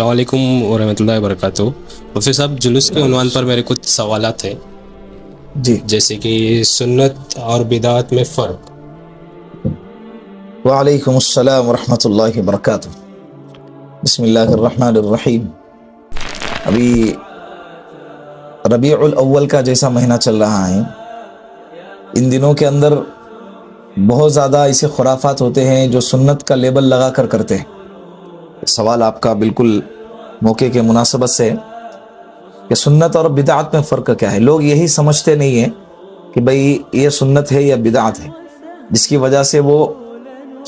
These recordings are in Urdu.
السلام علیکم ورحمۃ اللہ وبرکاتہ۔ مفتی صاحب، جلوس کے عنوان پر میرے کچھ سوالات ہیں، جی، جیسے کہ سنت اور بدعت میں فرق۔ وعلیکم السلام ورحمۃ اللہ وبرکاتہ۔ بسم اللہ الرحمن الرحیم۔ ابھی ربیع الاول کا جیسا مہینہ چل رہا ہے، ان دنوں کے اندر بہت زیادہ ایسے خرافات ہوتے ہیں جو سنت کا لیبل لگا کر کرتے ہیں۔ سوال آپ کا بالکل موقع کے مناسبت سے ہے کہ سنت اور بدعت میں فرق کیا ہے۔ لوگ یہی سمجھتے نہیں ہیں کہ بھئی یہ سنت ہے یا بدعت ہے، جس کی وجہ سے وہ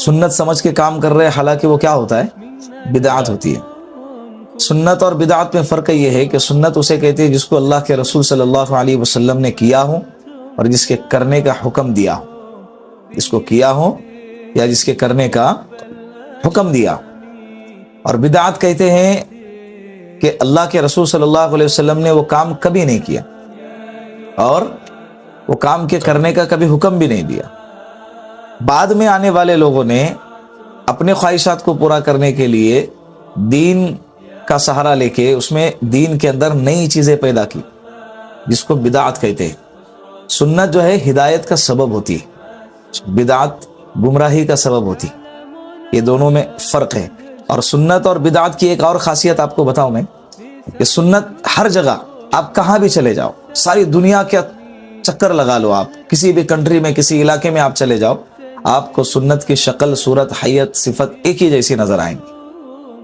سنت سمجھ کے کام کر رہے ہیں، حالانکہ وہ کیا ہوتا ہے؟ بدعت ہوتی ہے۔ سنت اور بدعت میں فرق یہ ہے کہ سنت اسے کہتے ہیں جس کو اللہ کے رسول صلی اللہ علیہ وسلم نے کیا ہو اور جس کے کرنے کا حکم دیا ہو، جس کو کیا ہو یا جس کے کرنے کا حکم دیا۔ اور بدعت کہتے ہیں کہ اللہ کے رسول صلی اللہ علیہ وسلم نے وہ کام کبھی نہیں کیا اور وہ کام کے کرنے کا کبھی حکم بھی نہیں دیا۔ بعد میں آنے والے لوگوں نے اپنے خواہشات کو پورا کرنے کے لیے دین کا سہارا لے کے اس میں دین کے اندر نئی چیزیں پیدا کی، جس کو بدعت کہتے ہیں۔ سنت جو ہے ہدایت کا سبب ہوتی ہے، بدعت گمراہی کا سبب ہوتی ہے۔ یہ دونوں میں فرق ہے۔ اور سنت اور بدعت کی ایک اور خاصیت آپ کو بتاؤں میں کہ سنت ہر جگہ، آپ کہاں بھی چلے جاؤ، ساری دنیا کا چکر لگا لو، آپ کسی بھی کنٹری میں کسی علاقے میں آپ چلے جاؤ، آپ کو سنت کی شکل، صورت، حیت، صفت ایک ہی جیسی نظر آئیں گی۔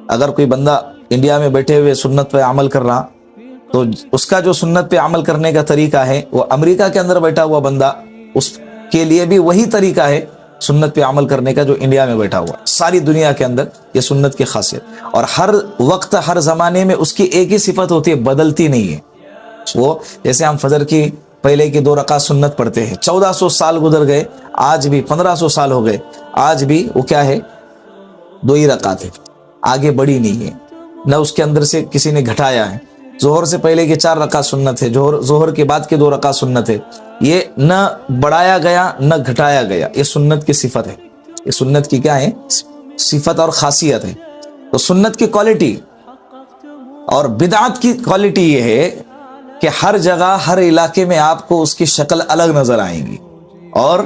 اگر کوئی بندہ انڈیا میں بیٹھے ہوئے سنت پہ عمل کر رہا تو اس کا جو سنت پہ عمل کرنے کا طریقہ ہے، وہ امریکہ کے اندر بیٹھا ہوا بندہ اس کے لیے بھی وہی طریقہ ہے سنت پہ عمل کرنے کا جو انڈیا میں بیٹھا ہوا۔ ساری دنیا کے اندر یہ سنت کی خاصیت، اور ہر وقت ہر زمانے میں اس کی ایک ہی صفت ہوتی ہے، بدلتی نہیں ہے۔ وہ جیسے ہم فجر کی پہلے کی 2 رکعت سنت پڑھتے ہیں، 1400 سال گزر گئے، آج بھی 1500 سال ہو گئے، آج بھی وہ کیا ہے؟ 2 ہی رکعت ہے، آگے بڑھی نہیں ہے، نہ اس کے اندر سے کسی نے گھٹایا ہے۔ ظہر سے پہلے کے 4 رکعت سنت ہے، ظہر کے بعد کے 2 رکعت سنت ہے، یہ نہ بڑھایا گیا نہ گھٹایا گیا۔ یہ سنت کی صفت ہے، یہ سنت کی کیا ہے؟ صفت اور خاصیت ہے۔ تو سنت کی کوالٹی اور بدعت کی کوالٹی یہ ہے کہ ہر جگہ ہر علاقے میں آپ کو اس کی شکل الگ نظر آئیں گی، اور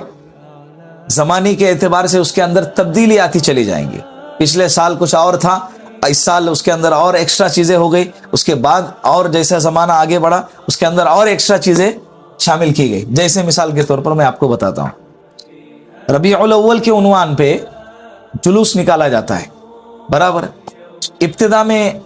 زمانے کے اعتبار سے اس کے اندر تبدیلی آتی چلی جائیں گی۔ پچھلے سال کچھ اور تھا، اس سال اس کے اندر اور ایکسٹرا چیزیں ہو گئی، اس کے بعد اور جیسا زمانہ آگے بڑھا اس کے اندر اور ایکسٹرا چیزیں شامل کی گئی۔ جیسے مثال کے طور پر میں آپ کو بتاتا ہوں، ربیع الاول کے عنوان پہ جلوس نکالا جاتا ہے، برابر۔ ابتدا میں